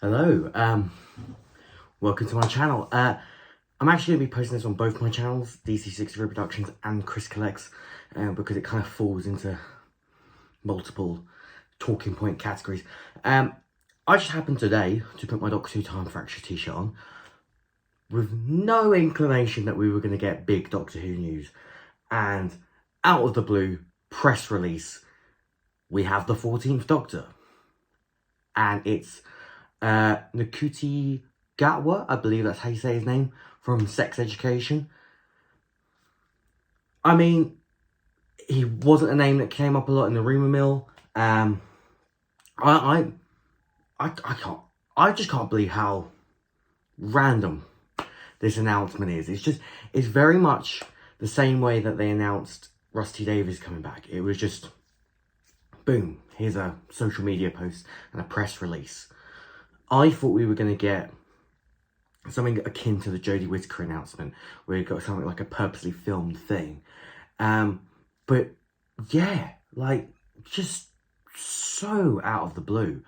Hello, welcome to my channel. I'm actually going to be posting this on both my channels, DC63 Productions and Chris Collects, because it kind of falls into multiple talking point categories. I just happened today to put my Doctor Who Time Fracture t-shirt on, with no inclination that we were going to get big Doctor Who news, and out of the blue, press release, we have the 14th Doctor, and it's Ncuti Gatwa, I believe that's how you say his name, from Sex Education. I mean, he wasn't a name that came up a lot in the rumour mill. I just can't believe how random this announcement is. It's very much the same way that they announced Rusty Davies coming back. It was just, boom, here's a social media post and a press release. I thought we were going to get something akin to the Jodie Whittaker announcement, where you got something like a purposely filmed thing. But yeah, like, just so out of the blue.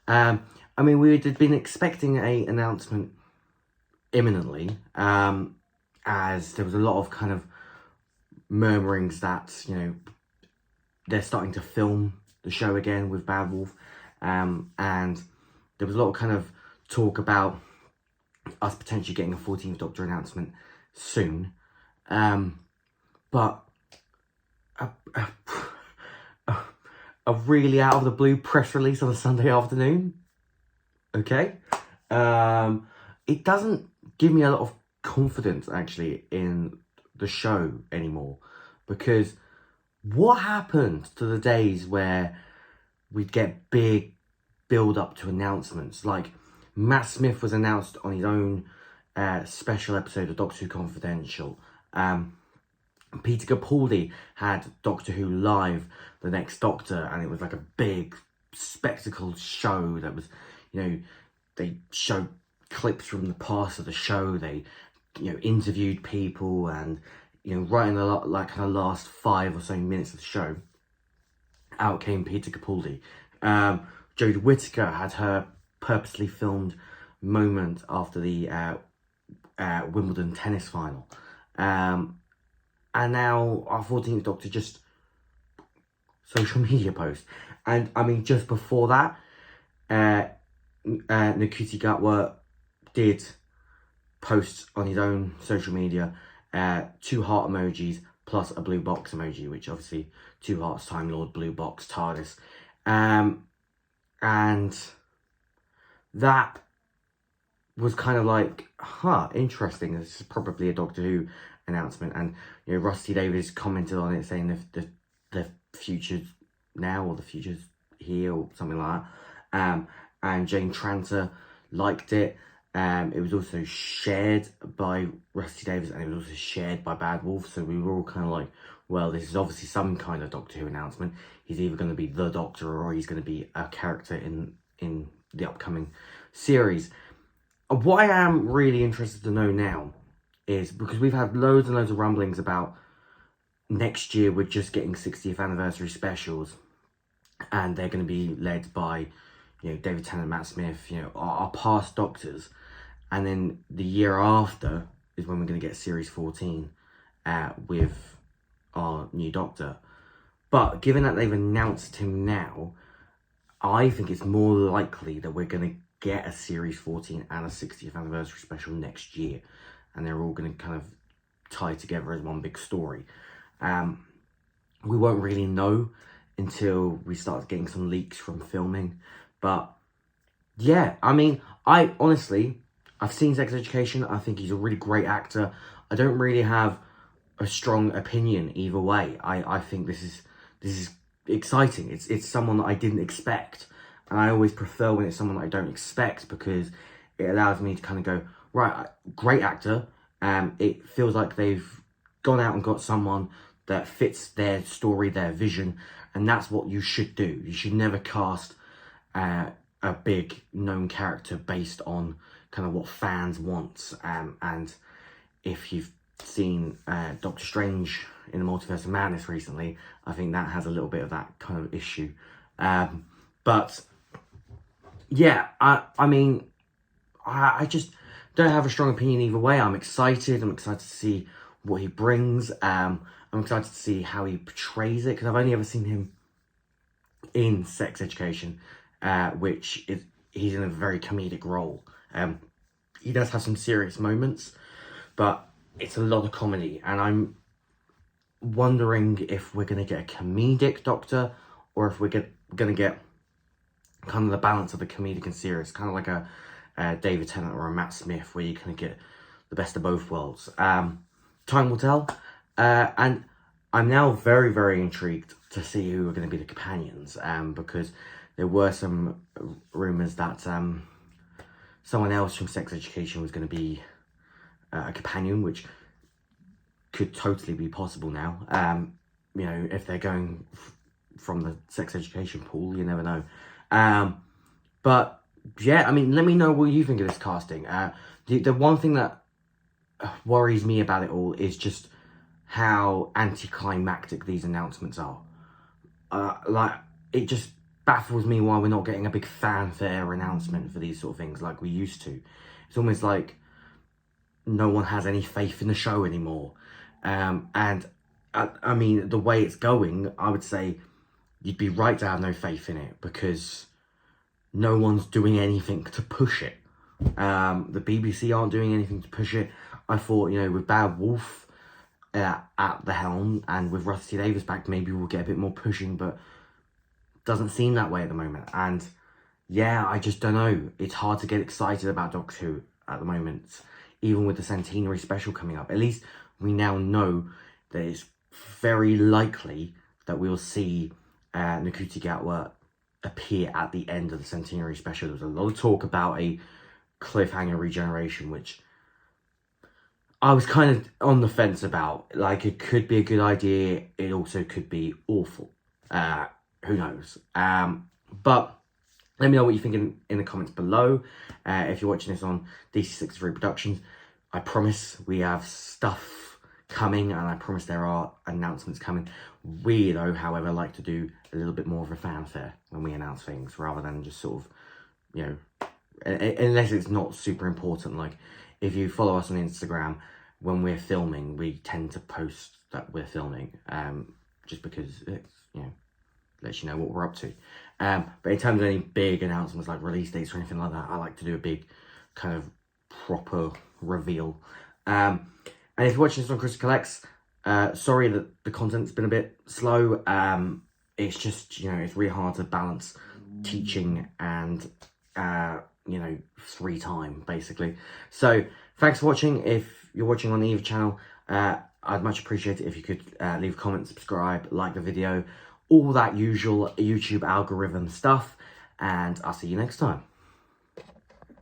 I mean, we had been expecting an announcement imminently, as there was a lot of kind of murmurings that, you know, they're starting to film the show again with Bad Wolf, and there was a lot of kind of talk about us potentially getting a 14th Doctor announcement soon. But a really out of the blue press release on a Sunday afternoon. Okay. It doesn't give me a lot of confidence actually in the show anymore, because what happened to the days where we'd get big build up to announcements? Like, Matt Smith was announced on his own special episode of Doctor Who Confidential. Peter Capaldi had Doctor Who Live, The Next Doctor, and it was like a big spectacle show that was, you know, they showed clips from the past of the show, they, you know, interviewed people, and, you know, right in the kind of last 5 or so minutes of the show, out came Peter Capaldi. Jodie Whittaker had her purposely filmed moment after the Wimbledon tennis final. And now our 14th Doctor just social media post. And I mean, just before that, Ncuti Gatwa did post on his own social media 2 heart emojis plus a blue box emoji, which obviously 2 hearts, Time Lord, blue box, TARDIS. And that was kind of like, interesting. This is probably a Doctor Who announcement. And, you know, Rusty Davies commented on it, saying the future's now, or the future's here, or something like that. And Jane Tranter liked it. It was also shared by Rusty Davies, and it was also shared by Bad Wolf. So we were all kind of like, well, this is obviously some kind of Doctor Who announcement. He's either going to be the Doctor, or he's going to be a character in the upcoming series. What I am really interested to know now is, because we've had loads and loads of rumblings about next year we're just getting 60th anniversary specials, and they're going to be led by, you know, David Tennant, Matt Smith, you know, our past Doctors. And then the year after is when we're going to get Series 14 with our new Doctor. But given that they've announced him now, I think it's more likely that we're going to get a Series 14 and a 60th anniversary special next year. And they're all going to kind of tie together as one big story. We won't really know until we start getting some leaks from filming. But yeah, I mean, I've seen Sex Education. I think he's a really great actor. I don't really have a strong opinion either way. I think this is exciting. It's someone that I didn't expect. And I always prefer when it's someone that I don't expect, because it allows me to kind of go, right, great actor. It feels like they've gone out and got someone that fits their story, their vision. And that's what you should do. You should never cast a big known character based on kind of what fans want. And if you've seen Doctor Strange in the Multiverse of Madness recently, I think that has a little bit of that kind of issue. But yeah, I mean, I just don't have a strong opinion either way. I'm excited. I'm excited to see what he brings. I'm excited to see how he portrays it, because I've only ever seen him in Sex Education, which is, he's in a very comedic role. He does have some serious moments, but it's a lot of comedy, and I'm wondering if we're going to get a comedic Doctor, or if we're going to get kind of the balance of the comedic and serious, kind of like a David Tennant or a Matt Smith, where you kind of get the best of both worlds. Time will tell, and I'm now very, very intrigued to see who are going to be the companions, because there were some rumours that someone else from Sex Education was going to be a companion, which could totally be possible now. You know, if they're going from the Sex Education pool, you never know. But yeah, I mean, let me know what you think of this casting. The one thing that worries me about it all is just how anticlimactic these announcements are. Like, it just baffles me why we're not getting a big fanfare announcement for these sort of things like we used to. It's almost like no one has any faith in the show anymore. And I mean, the way it's going, I would say you'd be right to have no faith in it, because no one's doing anything to push it. The BBC aren't doing anything to push it. I thought, you know, with Bad Wolf at the helm, and with Rusty Davies back, maybe we'll get a bit more pushing, but doesn't seem that way at the moment. And yeah, I just don't know. It's hard to get excited about Doctor Who at the moment, even with the centenary special coming up. At least we now know that it's very likely that we'll see Ncuti Gatwa appear at the end of the centenary special. There was a lot of talk about a cliffhanger regeneration, which I was kind of on the fence about. Like, it could be a good idea, it also could be awful. Who knows? But let me know what you think in the comments below. If you're watching this on DC63 Productions, I promise we have stuff coming, and I promise there are announcements coming. We, though, however, like to do a little bit more of a fanfare when we announce things, rather than just sort of, you know, unless it's not super important. Like, if you follow us on Instagram, when we're filming, we tend to post that we're filming, just because it's, you know, lets you know what we're up to. But in terms of any big announcements like release dates or anything like that, I like to do a big kind of proper reveal. And if you're watching this on Crystal Collects, sorry that the content's been a bit slow. It's just, you know, it's really hard to balance teaching and, you know, free time, basically. So thanks for watching. If you're watching on the Eva channel, I'd much appreciate it if you could leave a comment, subscribe, like the video, all that usual YouTube algorithm stuff, and I'll see you next time.